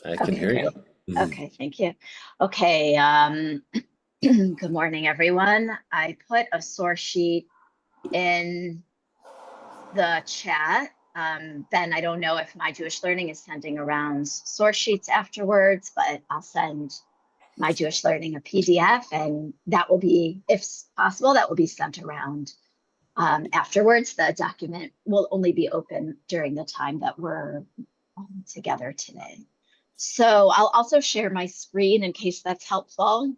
I can Okay, hear you. great. Mhm. Okay, thank you. Okay, good morning, everyone. I put a source sheet in the chat. Ben, I don't know if My Jewish Learning is sending around source sheets afterwards, but I'll send My Jewish Learning a PDF, and that will be, if possible, that will be sent around afterwards. The document will only be open during the time that we're together today. So I'll also share my screen in case that's helpful.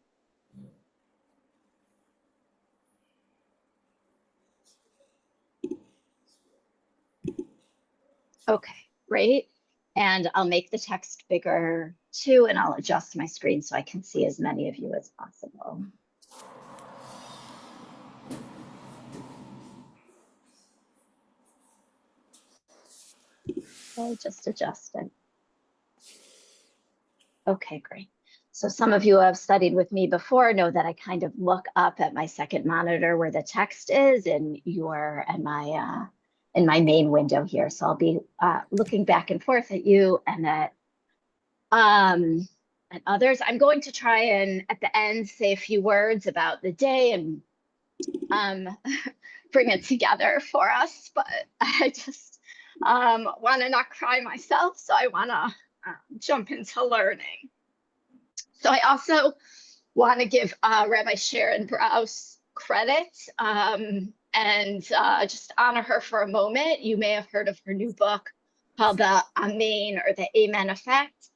Okay, great. And I'll make the text bigger too, and I'll adjust my screen so I can see as many of you as possible. Okay, just adjusting. Okay, great. So some of you who have studied with me before know that I kind of look up at my second monitor where the text is in my main window here. So I'll be looking back and forth at you um, and others. I'm going to try and at the end say a few words about the day and um, bring it together for us. But I just want to not cry myself, so I want to jump into learning. So I also want to give Rabbi Sharon Brous credit and just honor her for a moment. You may have heard of her new book called The Amen or the Amen Effect.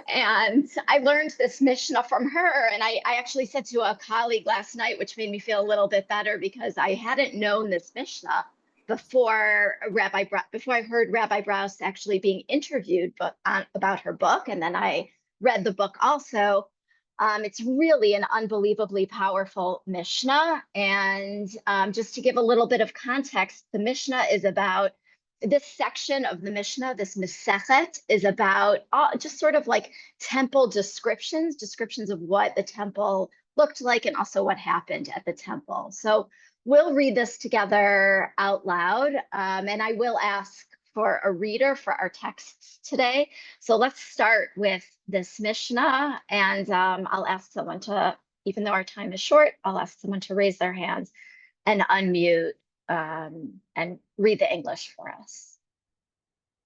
And I learned this Mishnah from her. And I actually said to a colleague last night, which made me feel a little bit better because I hadn't known this Mishnah before before I heard Rabbi Brous actually being interviewed about her book. And then I read the book also. It's really an unbelievably powerful Mishnah. And just to give a little bit of context, the Mishnah is about this section of the Mishnah, this Masechet, is about just sort of like temple descriptions of what the temple looked like and also what happened at the temple. So we'll read this together out loud, and I will ask for a reader for our texts today. So let's start with this Mishnah, and I'll ask someone to, even though our time is short, I'll ask someone to raise their hands and unmute and read the English for us.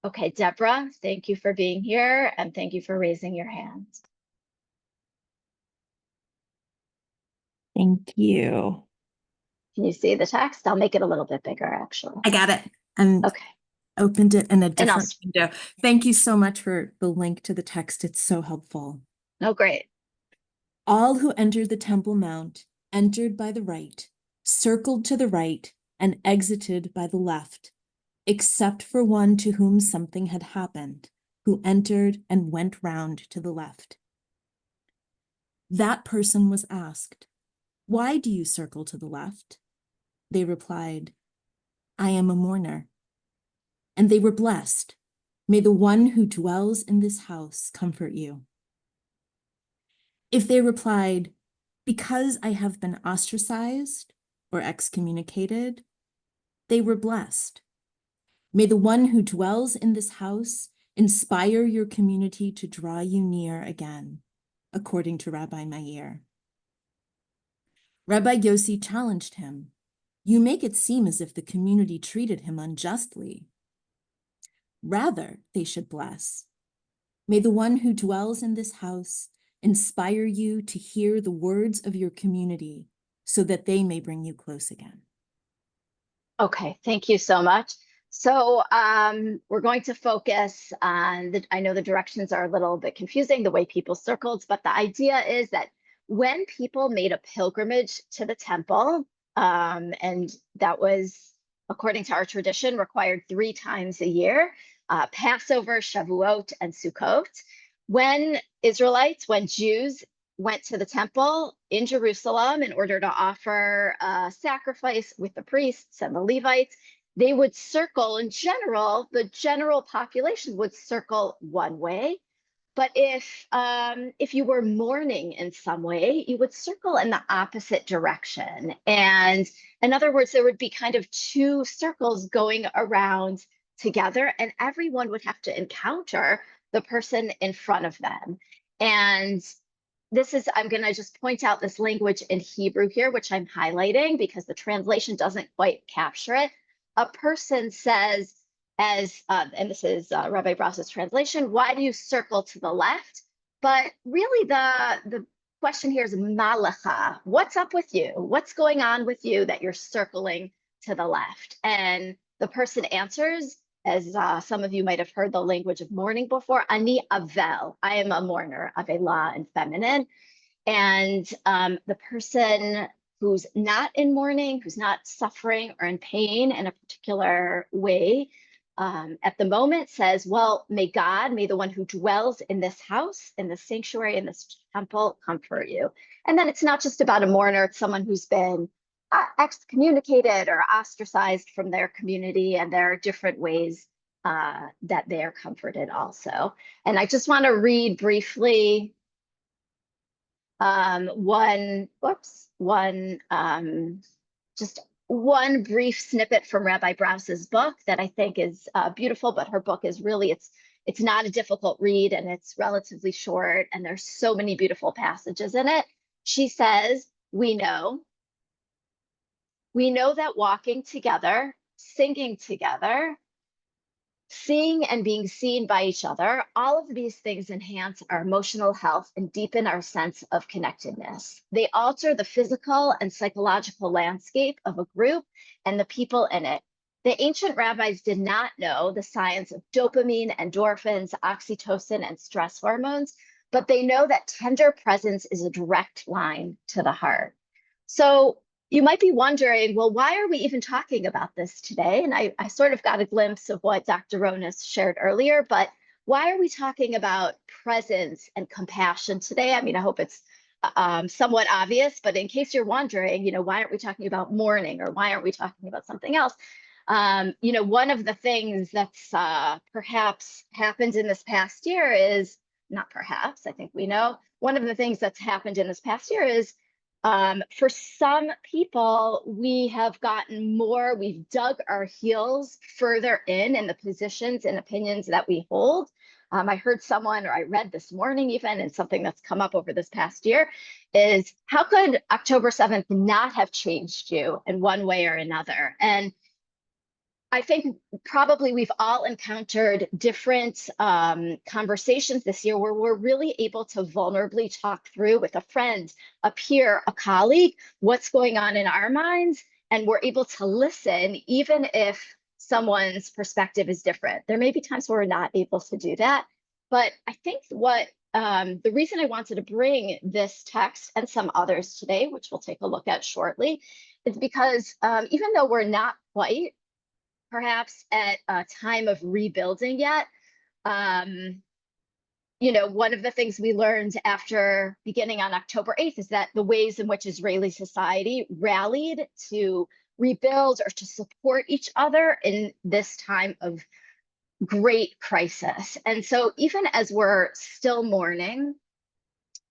Okay, Deborah, thank you for being here and thank you for raising your hand. Thank you. Can you see the text? I'll make it a little bit bigger, actually. I got it. And okay. Opened it in a different window. Thank you so much for the link to the text. It's so helpful. Oh, great. All who entered the Temple Mount entered by the right, circled to the right, and exited by the left, except for one to whom something had happened, who entered and went round to the left. That person was asked, "Why do you circle to the left?" They replied, "I am a mourner." And they were blessed. "May the one who dwells in this house comfort you." If they replied, "Because I have been ostracized or excommunicated," they were blessed. "May the one who dwells in this house inspire your community to draw you near again," according to Rabbi Meir. Rabbi Yossi challenged him, "You make it seem as if the community treated him unjustly. Rather, they should bless. May the one who dwells in this house inspire you to hear the words of your community so that they may bring you close again." Okay, thank you so much. So we're going to focus on I know the directions are a little bit confusing, the way people circled, but the idea is that when people made a pilgrimage to the temple, and that was, according to our tradition, required 3 times a year, Passover, Shavuot, and Sukkot. When Jews went to the temple in Jerusalem in order to offer a sacrifice with the priests and the Levites, they would circle in general, the general population would circle one way. But if you were mourning in some way, you would circle in the opposite direction. And in other words, there would be kind of 2 circles going around together, and everyone would have to encounter the person in front of them. And this is, I'm going to just point out this language in Hebrew here, which I'm highlighting because the translation doesn't quite capture it. A person says, and this is Rabbi Brause's translation, why do you circle to the left? But really the question here is malacha. What's up with you? What's going on with you that you're circling to the left? And the person answers, as some of you might have heard the language of mourning before, ani avel, I am a mourner, avelah in feminine. And the person who's not in mourning, who's not suffering or in pain in a particular way, at the moment says, well, may God, may the one who dwells in this house, in this sanctuary, in this temple, comfort you. And then it's not just about a mourner, it's someone who's been excommunicated or ostracized from their community, and there are different ways that they are comforted also. And I just want to read briefly just one brief snippet from Rabbi Brause's book that I think is beautiful, but her book is really, it's not a difficult read, and it's relatively short, and there's so many beautiful passages in it. She says, we know that walking together, singing together, seeing and being seen by each other, all of these things enhance our emotional health and deepen our sense of connectedness. They alter the physical and psychological landscape of a group and the people in it. The ancient rabbis did not know the science of dopamine, endorphins, oxytocin, and stress hormones, but they know that tender presence is a direct line to the heart. So you might be wondering, well, why are we even talking about this today? And I sort of got a glimpse of what Dr. Ronas shared earlier, but why are we talking about presence and compassion today? I mean, I hope it's somewhat obvious, but in case you're wondering, why aren't we talking about mourning, or why aren't we talking about something else? One of the things that's perhaps happened in this past year is, not perhaps, I think we know, one of the things that's happened in this past year is for some people, we have gotten more, we've dug our heels further in the positions and opinions that we hold. I heard someone, or I read this morning even, and something that's come up over this past year is, how could October 7th not have changed you in one way or another? And I think probably we've all encountered different conversations this year where we're really able to vulnerably talk through with a friend, a peer, a colleague, what's going on in our minds, and we're able to listen even if someone's perspective is different. There may be times where we're not able to do that, but I think what the reason I wanted to bring this text and some others today, which we'll take a look at shortly, is because even though we're not quite perhaps at a time of rebuilding yet, one of the things we learned after beginning on October 8th is that the ways in which Israeli society rallied to rebuild or to support each other in this time of great crisis. And so even as we're still mourning,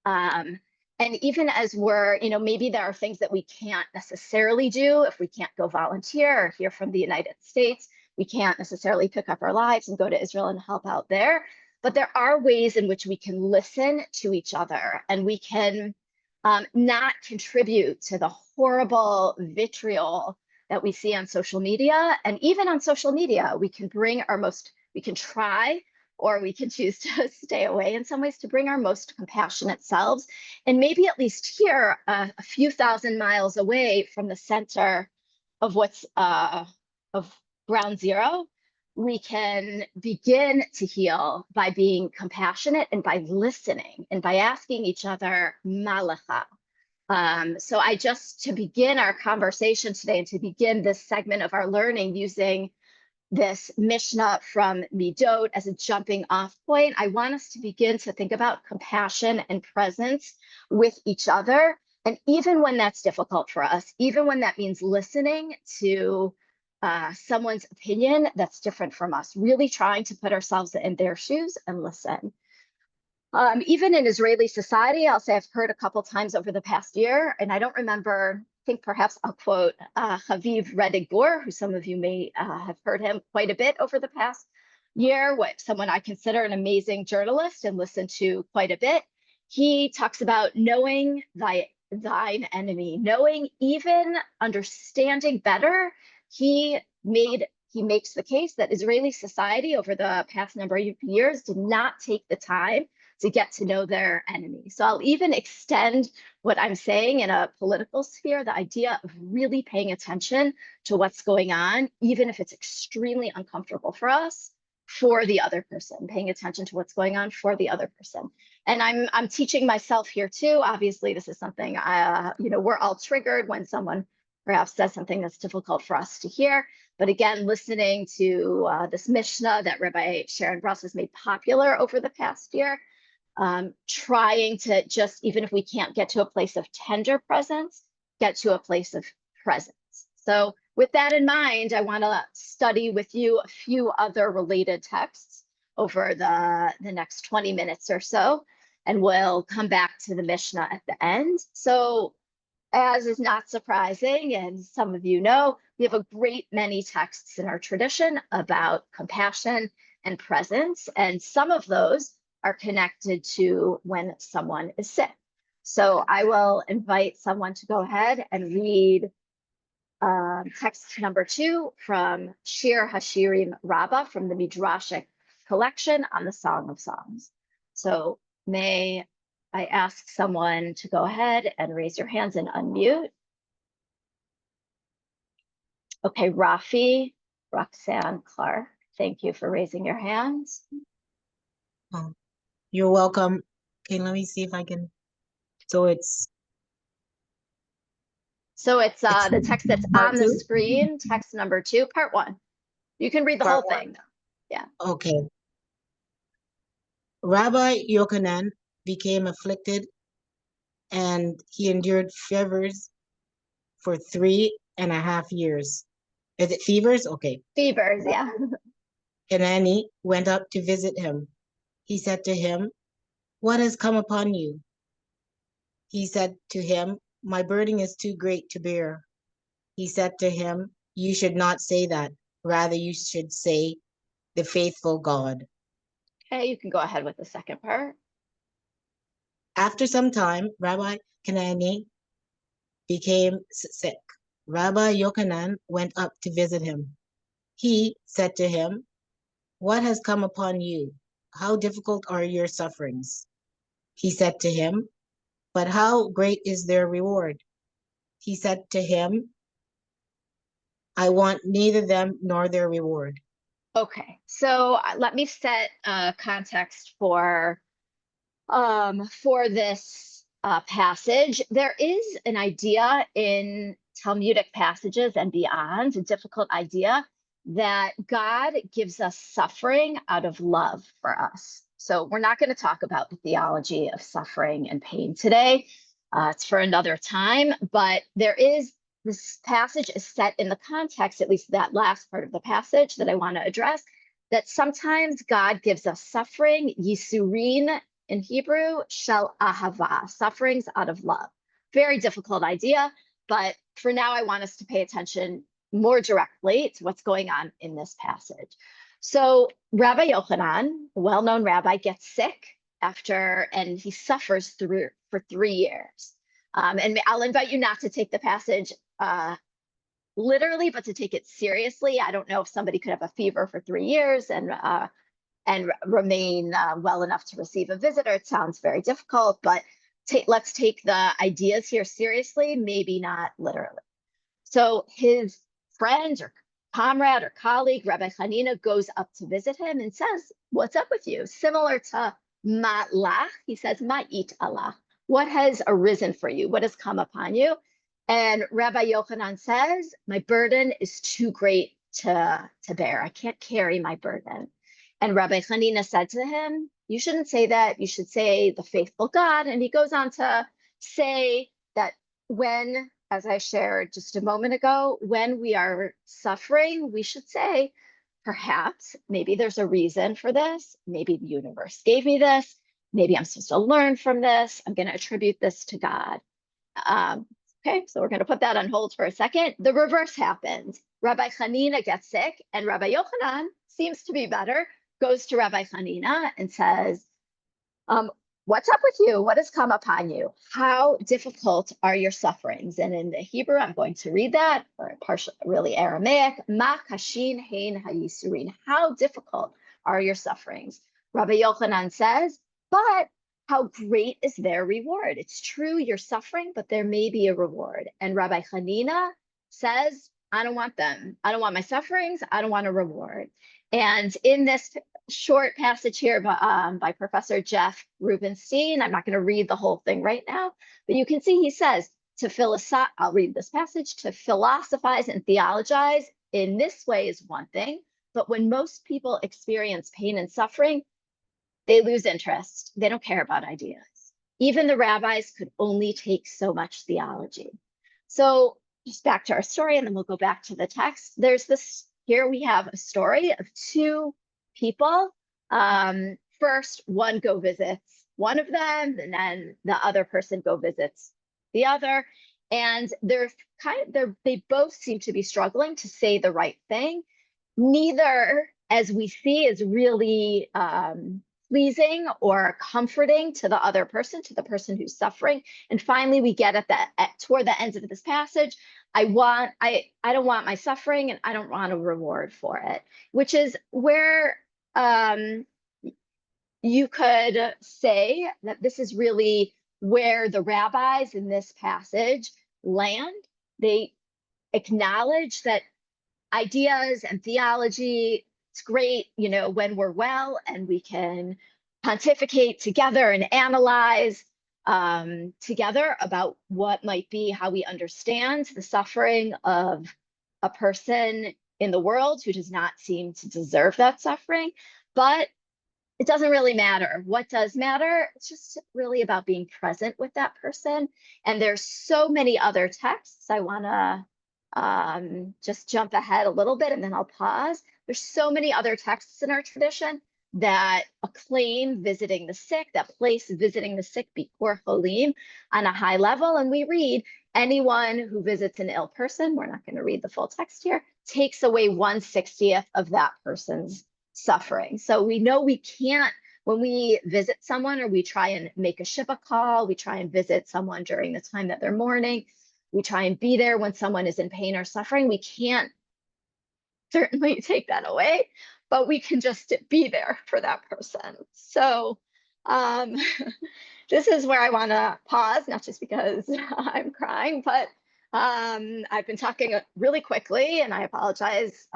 and even as we're, maybe there are things that we can't necessarily do if we can't go volunteer or hear from the United States. We can't necessarily pick up our lives and go to Israel and help out there. But there are ways in which we can listen to each other, and we can not contribute to the horrible vitriol that we see on social media. And even on social media, we can try, or we can choose to stay away in some ways, to bring our most compassionate selves. And maybe at least here, a few thousand miles away from the center of of ground zero, we can begin to heal by being compassionate and by listening and by asking each other, malacha. So to begin our conversation today and to begin this segment of our learning using this Mishnah from Midot as a jumping off point, I want us to begin to think about compassion and presence with each other. And even when that's difficult for us, even when that means listening to someone's opinion that's different from us, really trying to put ourselves in their shoes and listen. Even in Israeli society, I'll say I've heard a couple times over the past year, and I don't remember think perhaps I'll quote Haviv Redigur, who some of you may have heard him quite a bit over the past year, someone I consider an amazing journalist and listen to quite a bit. He talks about knowing thine enemy, knowing, even understanding better. He makes the case that Israeli society over the past number of years did not take the time to get to know their enemy. So I'll even extend what I'm saying in a political sphere, the idea of really paying attention to what's going on, even if it's extremely uncomfortable for us, for the other person, paying attention to what's going on for the other person. And I'm teaching myself here too. Obviously, this is something we're all triggered when someone perhaps says something that's difficult for us to hear. But again, listening to this Mishnah that Rabbi Sharon Ross has made popular over the past year, trying to just, even if we can't get to a place of tender presence, get to a place of presence. So with that in mind, I want to study with you a few other related texts over the next 20 minutes or so, and we'll come back to the Mishnah at the end. So as is not surprising, and some of you know, we have a great many texts in our tradition about compassion and presence, and some of those are connected to when someone is sick. So I will invite someone to go ahead and read text number 2 from Shir Hashirim Rabbah from the Midrashic collection on the Song of Songs. So may I ask someone to go ahead and raise your hands and unmute. Okay, Rafi, Roxanne Clark, thank you for raising your hands. You're welcome. Okay, let me see if I can. So it's the text that's part on the 2? screen, text number 2, part 1. You can read the Part whole thing. Yeah. Okay. Rabbi Yochanan became afflicted, and he endured fevers for 3.5 years. Is it fevers? Okay. Fevers, yeah. Hanani went up to visit him. He said to him, "What has come upon you?" He said to him, "My burden is too great to bear." He said to him, "You should not say that. Rather, you should say, the faithful God." Okay, you can go ahead with the second part. After some time, Rabbi Hanani became sick. Rabbi Yochanan went up to visit him. He said to him, "What has come upon you? How difficult are your sufferings?" He said to him, "But how great is their reward?" He said to him, "I want neither them nor their reward." Okay, so let me set context for this passage. There is an idea in Talmudic passages and beyond, a difficult idea, that God gives us suffering out of love for us. So we're not going to talk about the theology of suffering and pain today. It's for another time, but this passage is set in the context, at least that last part of the passage that I want to address, that sometimes God gives us suffering, yisurin in Hebrew, shel ahava, sufferings out of love. Very difficult idea, but for now I want us to pay attention more directly to what's going on in this passage. So Rabbi Yochanan, a well-known rabbi, gets sick and he suffers for 3 years. And I'll invite you not to take the passage literally, but to take it seriously. I don't know if somebody could have a fever for 3 years and remain well enough to receive a visitor. It sounds very difficult, but let's take the ideas here seriously, maybe not literally. So his friend or comrade or colleague, Rabbi Hanina, goes up to visit him and says, "What's up with you?" Similar to ma'lach, he says, "Ma'it Allah." What has arisen for you? What has come upon you? And Rabbi Yochanan says, "My burden is too great to bear. I can't carry my burden." And Rabbi Hanina said to him, "You shouldn't say that. You should say the faithful God." And he goes on to say that when, as I shared just a moment ago, when we are suffering, we should say, perhaps, maybe there's a reason for this. Maybe the universe gave me this. Maybe I'm supposed to learn from this. I'm going to attribute this to God. Okay, so we're going to put that on hold for a second. The reverse happens. Rabbi Hanina gets sick, and Rabbi Yochanan seems to be better, goes to Rabbi Hanina and says, what's up with you? What has come upon you? How difficult are your sufferings? And in the Hebrew, I'm going to read that, or partially really Aramaic. Ma kashin hein hayisurin. How difficult are your sufferings? Rabbi Yochanan says, but how great is their reward? It's true, you're suffering, but there may be a reward. And Rabbi Hanina says, I don't want them. I don't want my sufferings. I don't want a reward. And in this short passage here by Professor Jeff Rubenstein, I'm not going to read the whole thing right now, but you can see he says, I'll read this passage, to philosophize and theologize in this way is one thing, but when most people experience pain and suffering, they lose interest. They don't care about ideas. Even the rabbis could only take so much theology. So just back to our story, and then we'll go back to the text. There's this, here we have a story of two people. First, one go visits one of them, and then the other person go visits the other. And they both seem to be struggling to say the right thing. Neither, as we see, is really pleasing or comforting to the other person, to the person who's suffering. And finally, we get toward the end of this passage, I don't want my suffering and I don't want a reward for it, which is where you could say that this is really where the rabbis in this passage land. They acknowledge that ideas and theology, it's great, when we're well and we can pontificate together and analyze together about what might be how we understand the suffering of a person in the world who does not seem to deserve that suffering. But it doesn't really matter. What does matter? It's just really about being present with that person. And there's so many other texts. I want to just jump ahead a little bit and then I'll pause. There's so many other texts in our tradition that acclaim visiting the sick, that place visiting the sick before Cholim on a high level. And we read, anyone who visits an ill person, we're not going to read the full text here, takes away 1/60th of that person's suffering. So we know we can't, when we visit someone or we try and make a shiva call, we try and visit someone during the time that they're mourning, we try and be there when someone is in pain or suffering, we can't certainly take that away, but we can just be there for that person. So this is where I want to pause, not just because I'm crying, but I've been talking really quickly and I apologize.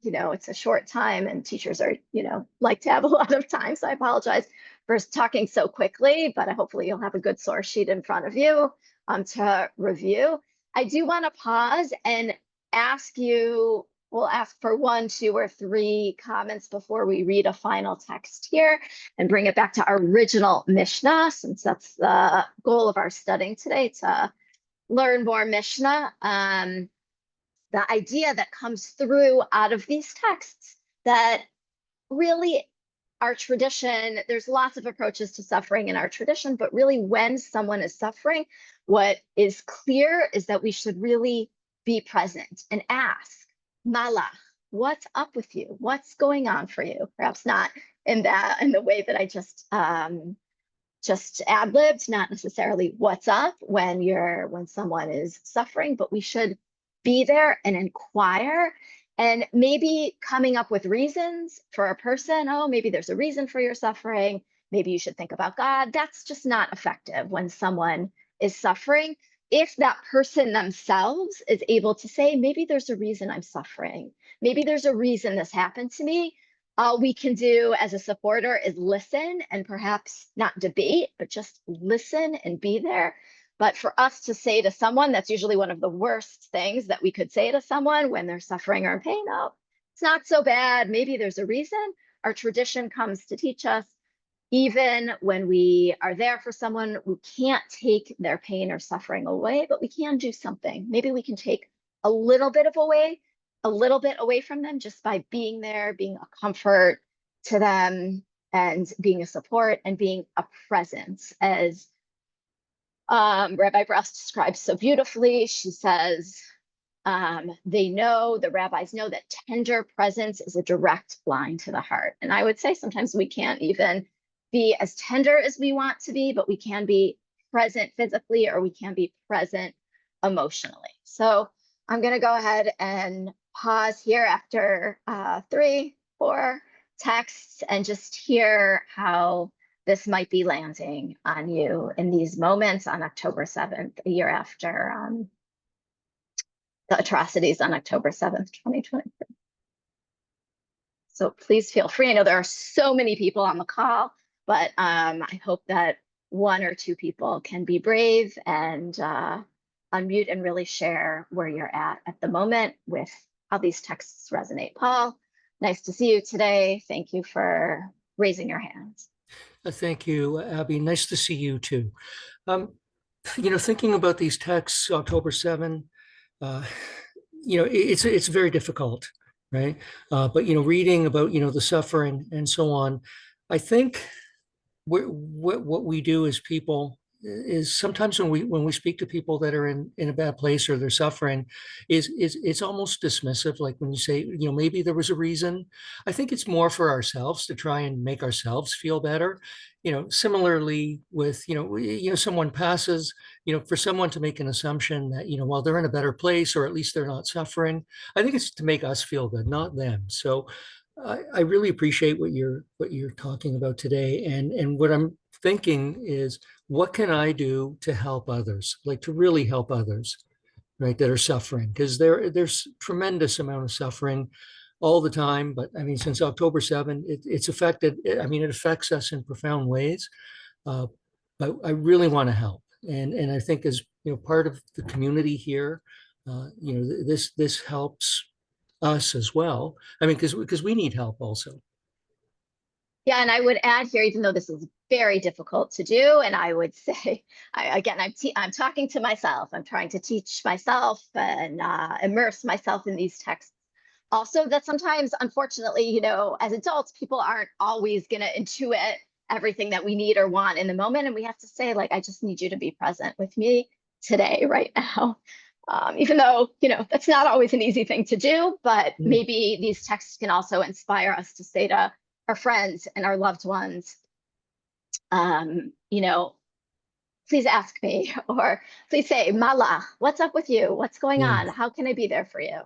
It's a short time and teachers are, like to have a lot of time. So I apologize for talking so quickly, but hopefully you'll have a good source sheet in front of you to review. I do want to pause and ask you, we'll ask for 1, 2, or 3 comments before we read a final text here and bring it back to our original Mishnah, since that's the goal of our studying today, to learn more Mishnah. The idea that comes through out of these texts that really our tradition, there's lots of approaches to suffering in our tradition, but really when someone is suffering, what is clear is that we should really be present and ask, Malach, what's up with you? What's going on for you? Perhaps not in the way that I just ad-libbed, not necessarily what's up when someone is suffering, but we should be there and inquire, and maybe coming up with reasons for a person. Oh, maybe there's a reason for your suffering. Maybe you should think about God. That's just not effective when someone is suffering. If that person themselves is able to say, maybe there's a reason I'm suffering. Maybe there's a reason this happened to me. All we can do as a supporter is listen and perhaps not debate, but just listen and be there. But for us to say to someone, that's usually one of the worst things that we could say to someone when they're suffering or in pain. Oh, it's not so bad. Maybe there's a reason. Our tradition comes to teach us, even when we are there for someone, we can't take their pain or suffering away, but we can do something. Maybe we can take a little bit away from them just by being there, being a comfort to them, and being a support and being a presence as Rabbi Bross describes so beautifully. She says, the rabbis know that tender presence is a direct line to the heart. And I would say sometimes we can't even be as tender as we want to be, but we can be present physically, or we can be present emotionally. So I'm going to go ahead and pause here after 3, 4 texts and just hear how this might be landing on you in these moments on October 7th, a year after the atrocities on October 7th, 2023. So please feel free. I know there are so many people on the call, but I hope that 1 or 2 people can be brave and unmute and really share where you're at the moment with how these texts resonate. Paul, nice to see you today. Thank you for raising your hands. Thank you, Abby. Nice to see you too. Thinking about these texts, October 7, it's very difficult, right? But reading about the suffering and so on, I think what we do as people is sometimes when we speak to people that are in a bad place or they're suffering, is it's almost dismissive. Like when you say, maybe there was a reason. I think it's more for ourselves to try and make ourselves feel better. Similarly with someone passes, for someone to make an assumption that well, they're in a better place, or at least they're not suffering. I think it's to make us feel good, not them. So I really appreciate what you're talking about today, and what I'm thinking is, what can I do to help others, like to really help others, right, that are suffering? Because there's tremendous amount of suffering all the time. But I mean, since October 7, it's affected. I mean, it affects us in profound ways. But I really want to help, and I think as part of the community here, this helps us as well. I mean, because we need help also. Yeah, and I would add here, even though this is very difficult to do, and I would say, I'm talking to myself. I'm trying to teach myself and immerse myself in these texts. Also, that sometimes, unfortunately, as adults, people aren't always going to intuit everything that we need or want in the moment, and we have to say, like, I just need you to be present with me today, right now. Even though, that's not always an easy thing to do, but maybe these texts can also inspire us to say to our friends and our loved ones, please ask me, or please say, Mala, what's up with you? What's going on? How can I be there for you?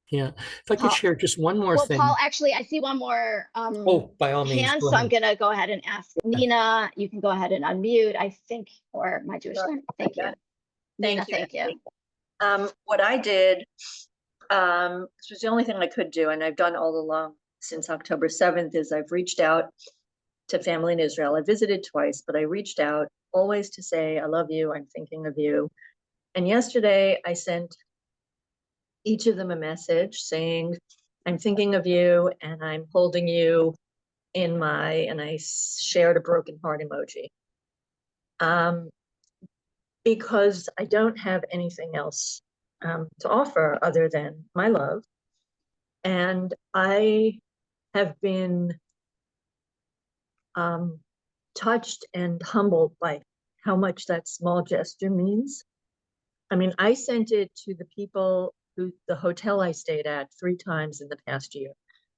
Yeah, if I could share just one more thing. Paul, actually, I see one more by all means, hand, so I'm going to go ahead and ask Nina. You can go ahead and unmute, I think, for my Jewish learner. Thank you. Nina, thank you. What I did, this was the only thing I could do, and I've done all along since October 7th, is I've reached out to family in Israel. I visited twice, but I reached out always to say, I love you, I'm thinking of you. And yesterday I sent each of them a message saying, I'm thinking of you and I'm holding you and I shared a broken heart emoji. Because I don't have anything else to offer other than my love. And I have been touched and humbled by how much that small gesture means. I mean, I sent it to the people the hotel I stayed at 3 times in the past year,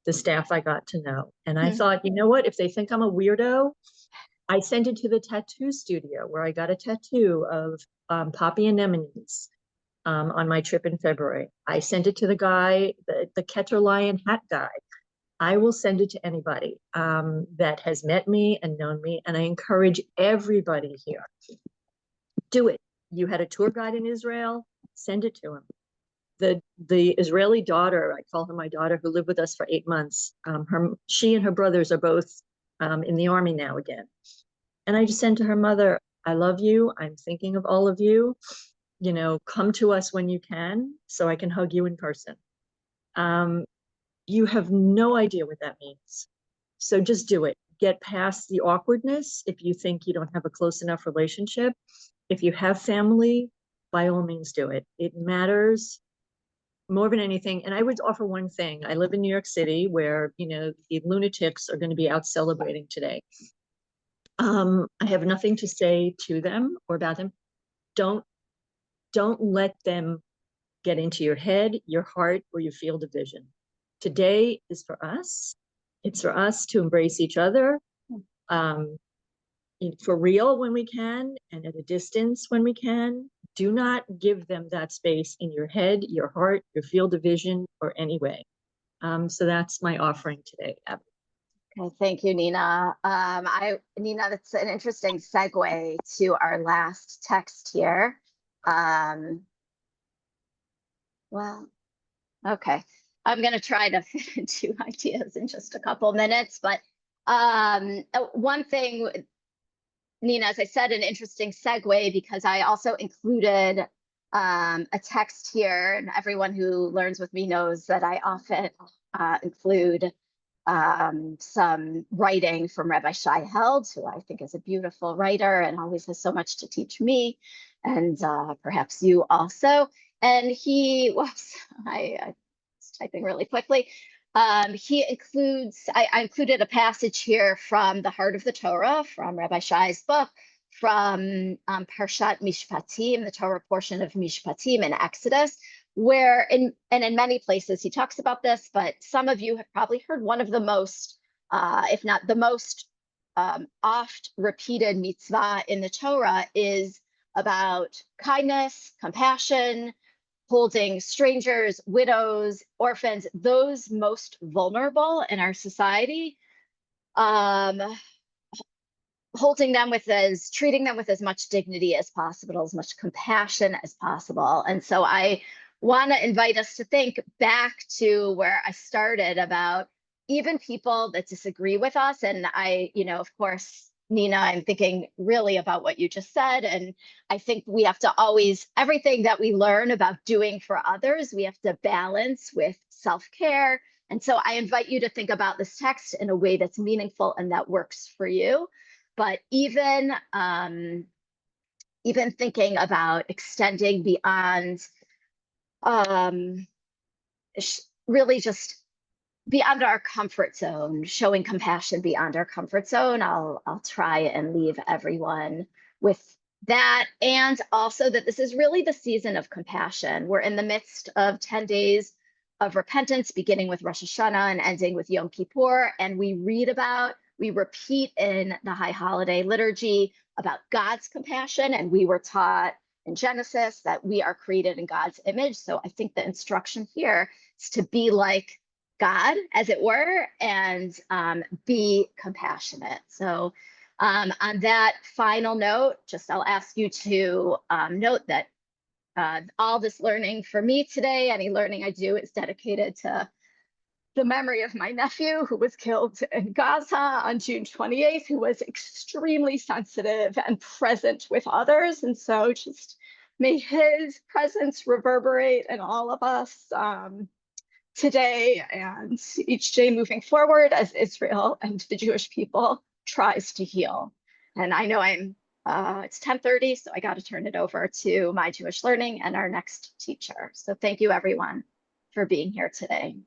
the staff I got to know. And I thought, you know what, if they think I'm a weirdo, I sent it to the tattoo studio where I got a tattoo of poppy anemones on my trip in February. I sent it to the guy, the Keter Lion hat guy. I will send it to anybody that has met me and known me. And I encourage everybody here, do it. You had a tour guide in Israel, send it to him. The Israeli daughter, I call her my daughter, who lived with us for 8 months. She and her brothers are both in the army now again. And I just sent to her mother, I love you. I'm thinking of all of you. Come to us when you can so I can hug you in person. You have no idea what that means. So just do it. Get past the awkwardness if you think you don't have a close enough relationship. If you have family, by all means do it. It matters more than anything. And I would offer one thing. I live in New York City where, the lunatics are going to be out celebrating today. I have nothing to say to them or about them. don't let them get into your head, your heart, or your field of vision. Today is for us. It's for us to embrace each other for real when we can, and at a distance when we can. Do not give them that space in your head, your heart, your field of vision, or any way. So that's my offering today, Abby. Okay, thank you, Nina. Nina, that's an interesting segue to our last text here. Well, okay. I'm going to try to fit in 2 ideas in just a couple minutes, but one thing, Nina, as I said, an interesting segue, because I also included a text here, and everyone who learns with me knows that I often include some writing from Rabbi Shai Held, who I think is a beautiful writer and always has so much to teach me, and perhaps you also. And he was, I was typing really quickly. He includes, I included a passage here from the Heart of the Torah, from Rabbi Shai's book, from Parshat Mishpatim, the Torah portion of Mishpatim in Exodus, where in many places he talks about this, but some of you have probably heard one of the most, if not the most oft repeated mitzvah in the Torah is about kindness, compassion, holding strangers, widows, orphans, those most vulnerable in our society, treating them with as much dignity as possible, as much compassion as possible. And so I want to invite us to think back to where I started about even people that disagree with us. And I, of course, Nina, I'm thinking really about what you just said. And I think we have to always, everything that we learn about doing for others, we have to balance with self-care. And so I invite you to think about this text in a way that's meaningful and that works for you. But even thinking about extending beyond, really just beyond our comfort zone, showing compassion beyond our comfort zone. I'll try and leave everyone with that. And also that this is really the season of compassion. We're in the midst of 10 days of repentance, beginning with Rosh Hashanah and ending with Yom Kippur. And we repeat in the High Holiday Liturgy about God's compassion. And we were taught in Genesis that we are created in God's image. So I think the instruction here is to be like God, as it were, and be compassionate. So on that final note, I'll ask you to note that all this learning for me today, any learning I do, is dedicated to the memory of my nephew who was killed in Gaza on June 28th, who was extremely sensitive and present with others. And so just may his presence reverberate in all of us today and each day moving forward as Israel and the Jewish people tries to heal. And I know it's 10:30, so I got to turn it over to my Jewish Learning and our next teacher. So thank you everyone for being here today.